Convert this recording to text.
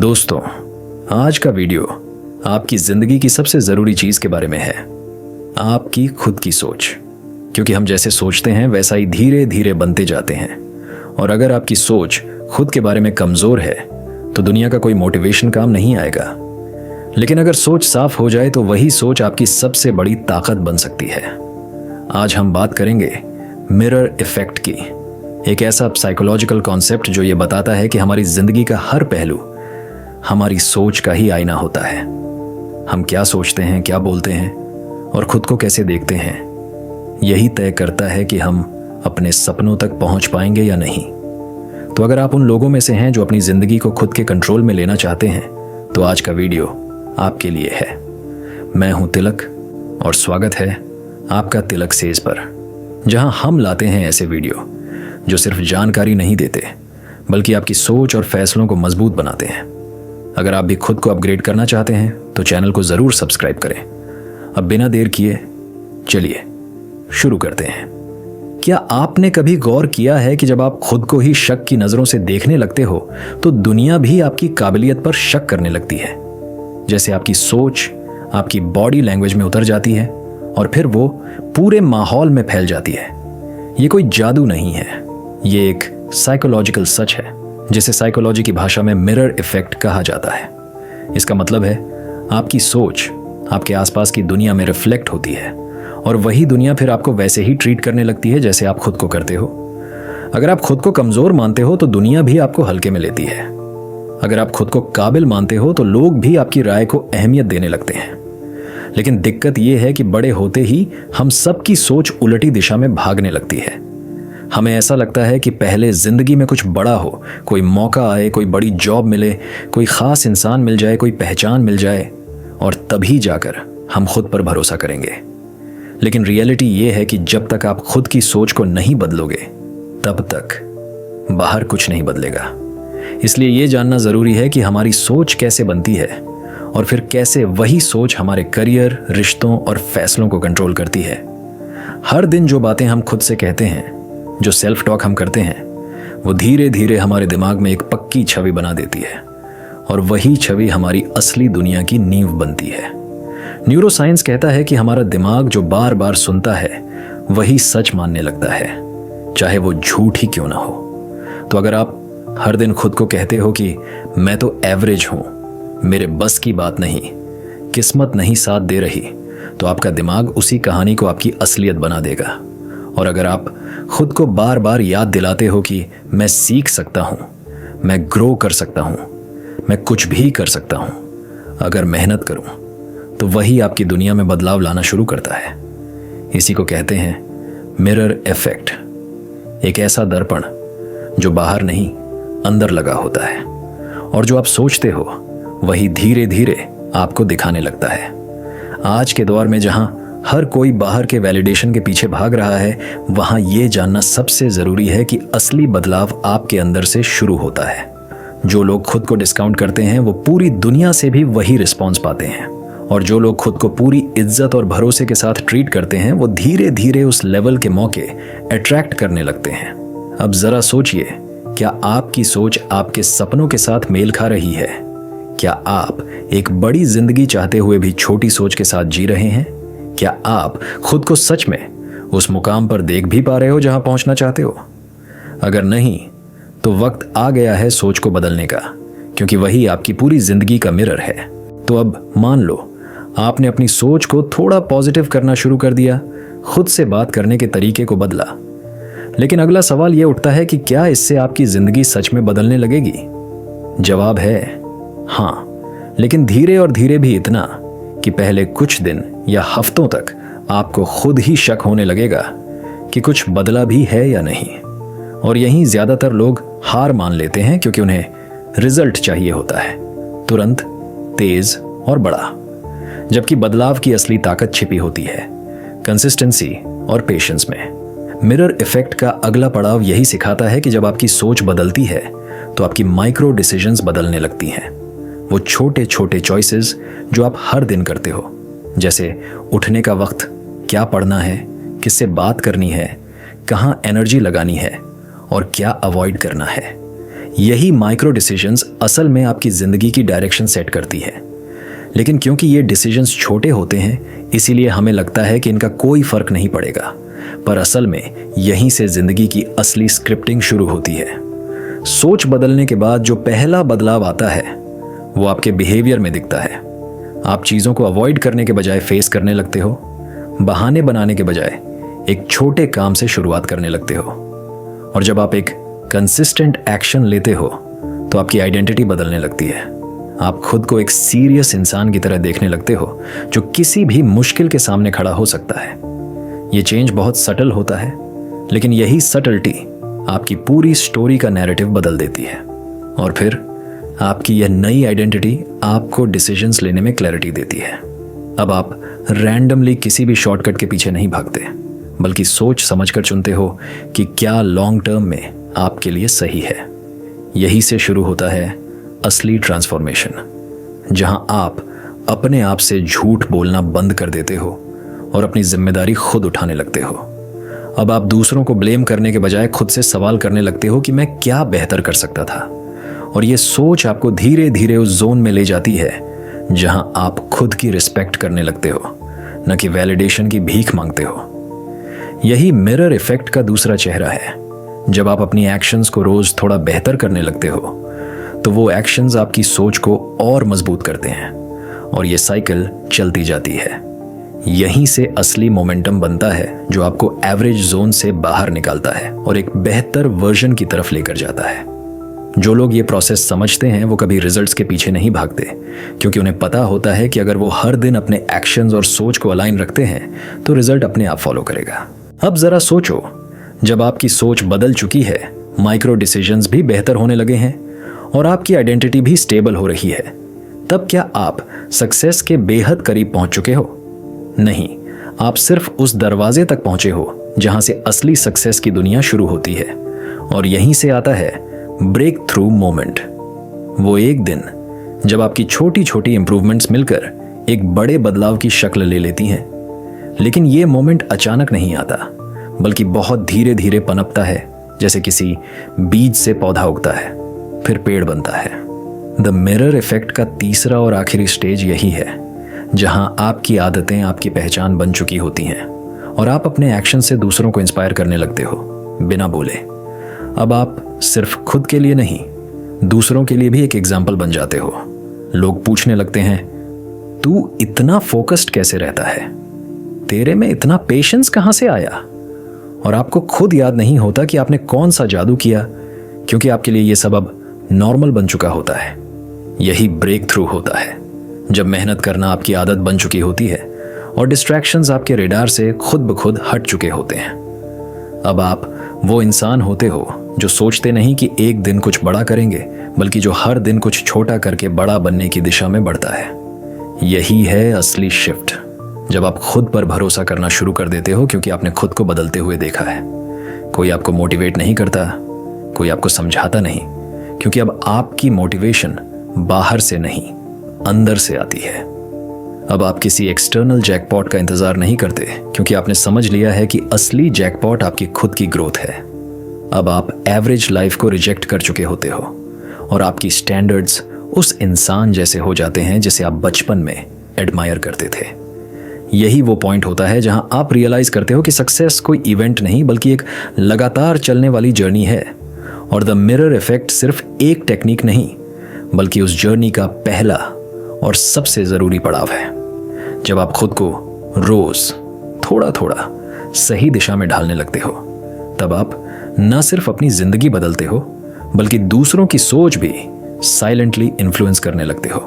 दोस्तों, आज का वीडियो आपकी जिंदगी की सबसे जरूरी चीज के बारे में है, आपकी खुद की सोच। क्योंकि हम जैसे सोचते हैं वैसा ही धीरे धीरे बनते जाते हैं। और अगर आपकी सोच खुद के बारे में कमजोर है तो दुनिया का कोई मोटिवेशन काम नहीं आएगा। लेकिन अगर सोच साफ हो जाए तो वही सोच आपकी सबसे बड़ी ताकत बन सकती है। आज हम बात करेंगे मिरर इफेक्ट की, एक ऐसा साइकोलॉजिकल कॉन्सेप्ट जो ये बताता है कि हमारी जिंदगी का हर पहलू हमारी सोच का ही आईना होता है। हम क्या सोचते हैं, क्या बोलते हैं और खुद को कैसे देखते हैं, यही तय करता है कि हम अपने सपनों तक पहुंच पाएंगे या नहीं। तो अगर आप उन लोगों में से हैं जो अपनी जिंदगी को खुद के कंट्रोल में लेना चाहते हैं तो आज का वीडियो आपके लिए है। मैं हूं तिलक और स्वागत है आपका तिलक सेज पर, जहां हम लाते हैं ऐसे वीडियो जो सिर्फ जानकारी नहीं देते बल्कि आपकी सोच और फैसलों को मजबूत बनाते हैं। अगर आप भी खुद को अपग्रेड करना चाहते हैं तो चैनल को जरूर सब्सक्राइब करें। अब बिना देर किए चलिए शुरू करते हैं। क्या आपने कभी गौर किया है कि जब आप खुद को ही शक की नजरों से देखने लगते हो तो दुनिया भी आपकी काबिलियत पर शक करने लगती है। जैसे आपकी सोच आपकी बॉडी लैंग्वेज में उतर जाती है और फिर वो पूरे माहौल में फैल जाती है। ये कोई जादू नहीं है, ये एक साइकोलॉजिकल सच है जिसे साइकोलॉजी की भाषा में मिरर इफेक्ट कहा जाता है। इसका मतलब है आपकी सोच आपके आसपास की दुनिया में रिफ्लेक्ट होती है और वही दुनिया फिर आपको वैसे ही ट्रीट करने लगती है जैसे आप खुद को करते हो। अगर आप खुद को कमजोर मानते हो तो दुनिया भी आपको हल्के में लेती है। अगर आप खुद को काबिल मानते हो तो लोग भी आपकी राय को अहमियत देने लगते हैं। लेकिन दिक्कत यह है कि बड़े होते ही हम सबकी सोच उलटी दिशा में भागने लगती है। हमें ऐसा लगता है कि पहले जिंदगी में कुछ बड़ा हो, कोई मौका आए, कोई बड़ी जॉब मिले, कोई खास इंसान मिल जाए, कोई पहचान मिल जाए और तभी जाकर हम खुद पर भरोसा करेंगे। लेकिन रियलिटी ये है कि जब तक आप खुद की सोच को नहीं बदलोगे तब तक बाहर कुछ नहीं बदलेगा। इसलिए ये जानना जरूरी है कि हमारी सोच कैसे बनती है और फिर कैसे वही सोच हमारे करियर, रिश्तों और फैसलों को कंट्रोल करती है। हर दिन जो बातें हम खुद से कहते हैं, जो सेल्फ टॉक हम करते हैं, वो धीरे धीरे हमारे दिमाग में एक पक्की छवि बना देती है और वही छवि हमारी असली दुनिया की नींव बनती है। न्यूरोसाइंस कहता है कि हमारा दिमाग जो बार बार सुनता है वही सच मानने लगता है, चाहे वो झूठ ही क्यों ना हो। तो अगर आप हर दिन खुद को कहते हो कि मैं तो एवरेज हूं, मेरे बस की बात नहीं, किस्मत नहीं साथ दे रही, तो आपका दिमाग उसी कहानी को आपकी असलियत बना देगा। और अगर आप खुद को बार बार याद दिलाते हो कि मैं सीख सकता हूं, मैं ग्रो कर सकता हूं, मैं कुछ भी कर सकता हूं अगर मेहनत करूं, तो वही आपकी दुनिया में बदलाव लाना शुरू करता है। इसी को कहते हैं मिरर इफेक्ट, एक ऐसा दर्पण जो बाहर नहीं अंदर लगा होता है और जो आप सोचते हो वही धीरे धीरे आपको दिखाने लगता है। आज के दौर में जहां हर कोई बाहर के वैलिडेशन के पीछे भाग रहा है, वहां यह जानना सबसे जरूरी है कि असली बदलाव आपके अंदर से शुरू होता है। जो लोग खुद को डिस्काउंट करते हैं वो पूरी दुनिया से भी वही रिस्पॉन्स पाते हैं और जो लोग खुद को पूरी इज्जत और भरोसे के साथ ट्रीट करते हैं वो धीरे धीरे उस लेवल के मौके अट्रैक्ट करने लगते हैं। अब जरा सोचिए, क्या आपकी सोच आपके सपनों के साथ मेल खा रही है? क्या आप एक बड़ी जिंदगी चाहते हुए भी छोटी सोच के साथ जी रहे हैं? क्या आप खुद को सच में उस मुकाम पर देख भी पा रहे हो जहां पहुंचना चाहते हो? अगर नहीं तो वक्त आ गया है सोच को बदलने का, क्योंकि वही आपकी पूरी जिंदगी का मिरर है। तो अब मान लो आपने अपनी सोच को थोड़ा पॉजिटिव करना शुरू कर दिया, खुद से बात करने के तरीके को बदला। लेकिन अगला सवाल यह उठता है कि क्या इससे आपकी जिंदगी सच में बदलने लगेगी? जवाब है हाँ, लेकिन धीरे और धीरे भी इतना कि पहले कुछ दिन या हफ्तों तक आपको खुद ही शक होने लगेगा कि कुछ बदला भी है या नहीं। और यहीं ज्यादातर लोग हार मान लेते हैं क्योंकि उन्हें रिजल्ट चाहिए होता है, तुरंत, तेज और बड़ा। जबकि बदलाव की असली ताकत छिपी होती है कंसिस्टेंसी और पेशेंस में। मिरर इफेक्ट का अगला पड़ाव यही सिखाता है कि जब आपकी सोच बदलती है तो आपकी माइक्रो डिसीजंस बदलने लगती हैं। वो छोटे छोटे चॉइसेस जो आप हर दिन करते हो, जैसे उठने का वक्त, क्या पढ़ना है, किससे बात करनी है, कहाँ एनर्जी लगानी है और क्या अवॉइड करना है, यही माइक्रो डिसीजंस असल में आपकी जिंदगी की डायरेक्शन सेट करती है। लेकिन क्योंकि ये डिसीजंस छोटे होते हैं, इसीलिए हमें लगता है कि इनका कोई फर्क नहीं पड़ेगा, पर असल में यहीं से जिंदगी की असली स्क्रिप्टिंग शुरू होती है। सोच बदलने के बाद जो पहला बदलाव आता है वो आपके बिहेवियर में दिखता है। आप चीज़ों को अवॉइड करने के बजाय फेस करने लगते हो, बहाने बनाने के बजाय एक छोटे काम से शुरुआत करने लगते हो। और जब आप एक कंसिस्टेंट एक्शन लेते हो तो आपकी आइडेंटिटी बदलने लगती है। आप खुद को एक सीरियस इंसान की तरह देखने लगते हो जो किसी भी मुश्किल के सामने खड़ा हो सकता है। ये चेंज बहुत सटल होता है, लेकिन यही सटलिटी आपकी पूरी स्टोरी का नैरेटिव बदल देती है। और फिर आपकी यह नई आइडेंटिटी आपको डिसीजंस लेने में क्लैरिटी देती है। अब आप रैंडमली किसी भी शॉर्टकट के पीछे नहीं भागते, बल्कि सोच समझकर चुनते हो कि क्या लॉन्ग टर्म में आपके लिए सही है। यही से शुरू होता है असली ट्रांसफॉर्मेशन, जहां आप अपने आप से झूठ बोलना बंद कर देते हो और अपनी जिम्मेदारी खुद उठाने लगते हो। अब आप दूसरों को ब्लेम करने के बजाय खुद से सवाल करने लगते हो कि मैं क्या बेहतर कर सकता था। और ये सोच आपको धीरे धीरे उस जोन में ले जाती है जहां आप खुद की रिस्पेक्ट करने लगते हो, न कि वैलिडेशन की भीख मांगते हो। यही मिरर इफेक्ट का दूसरा चेहरा है। जब आप अपनी एक्शंस को रोज थोड़ा बेहतर करने लगते हो तो वो एक्शंस आपकी सोच को और मजबूत करते हैं और ये साइकिल चलती जाती है। यहीं से असली मोमेंटम बनता है जो आपको एवरेज जोन से बाहर निकालता है और एक बेहतर वर्जन की तरफ लेकर जाता है। जो लोग ये प्रोसेस समझते हैं वो कभी रिजल्ट्स के पीछे नहीं भागते, क्योंकि उन्हें पता होता है कि अगर वो हर दिन अपने एक्शंस और सोच को अलाइन रखते हैं तो रिजल्ट अपने आप फॉलो करेगा। अब जरा सोचो, जब आपकी सोच बदल चुकी है, माइक्रो डिसीजंस भी बेहतर होने लगे हैं और आपकी आइडेंटिटी भी स्टेबल हो रही है, तब क्या आप सक्सेस के बेहद करीब पहुंच चुके हो? नहीं, आप सिर्फ उस दरवाजे तक पहुंचे हो जहां से असली सक्सेस की दुनिया शुरू होती है। और यहीं से आता है ब्रेक थ्रू मोमेंट, वो एक दिन जब आपकी छोटी छोटी इंप्रूवमेंट्स मिलकर एक बड़े बदलाव की शक्ल ले लेती हैं। लेकिन ये मोमेंट अचानक नहीं आता, बल्कि बहुत धीरे धीरे पनपता है, जैसे किसी बीज से पौधा उगता है, फिर पेड़ बनता है। द मिरर इफेक्ट का तीसरा और आखिरी स्टेज यही है, जहां आपकी आदतें आपकी पहचान बन चुकी होती हैं और आप अपने एक्शन से दूसरों को इंस्पायर करने लगते हो, बिना बोले। अब आप सिर्फ खुद के लिए नहीं, दूसरों के लिए भी एक एग्जाम्पल बन जाते हो। लोग पूछने लगते हैं, तू इतना फोकस्ड कैसे रहता है? तेरे में इतना पेशेंस कहां से आया? और आपको खुद याद नहीं होता कि आपने कौन सा जादू किया, क्योंकि आपके लिए यह सब अब नॉर्मल बन चुका होता है। यही ब्रेक थ्रू होता है, जब मेहनत करना आपकी आदत बन चुकी होती है और डिस्ट्रैक्शंस आपके रेडार से खुद ब खुद हट चुके होते हैं। अब आप वो इंसान होते हो जो सोचते नहीं कि एक दिन कुछ बड़ा करेंगे, बल्कि जो हर दिन कुछ छोटा करके बड़ा बनने की दिशा में बढ़ता है। यही है असली शिफ्ट, जब आप खुद पर भरोसा करना शुरू कर देते हो, क्योंकि आपने खुद को बदलते हुए देखा है। कोई आपको मोटिवेट नहीं करता, कोई आपको समझाता नहीं, क्योंकि अब आपकी मोटिवेशन बाहर से नहीं, अंदर से आती है। अब आप किसी एक्सटर्नल जैकपॉट का इंतजार नहीं करते, क्योंकि आपने समझ लिया है कि असली जैकपॉट आपकी खुद की ग्रोथ है। अब आप एवरेज लाइफ को रिजेक्ट कर चुके होते हो और आपकी स्टैंडर्ड्स उस इंसान जैसे हो जाते हैं जिसे आप बचपन में एडमायर करते थे। यही वो पॉइंट होता है जहां आप रियलाइज करते हो कि सक्सेस कोई इवेंट नहीं, बल्कि एक लगातार चलने वाली जर्नी है। और द मिरर इफेक्ट सिर्फ एक टेक्निक नहीं, बल्कि उस जर्नी का पहला और सबसे जरूरी पड़ाव है। जब आप खुद को रोज थोड़ा थोड़ा सही दिशा में ढालने लगते हो, तब आप न सिर्फ अपनी जिंदगी बदलते हो, बल्कि दूसरों की सोच भी साइलेंटली इन्फ्लुएंस करने लगते हो।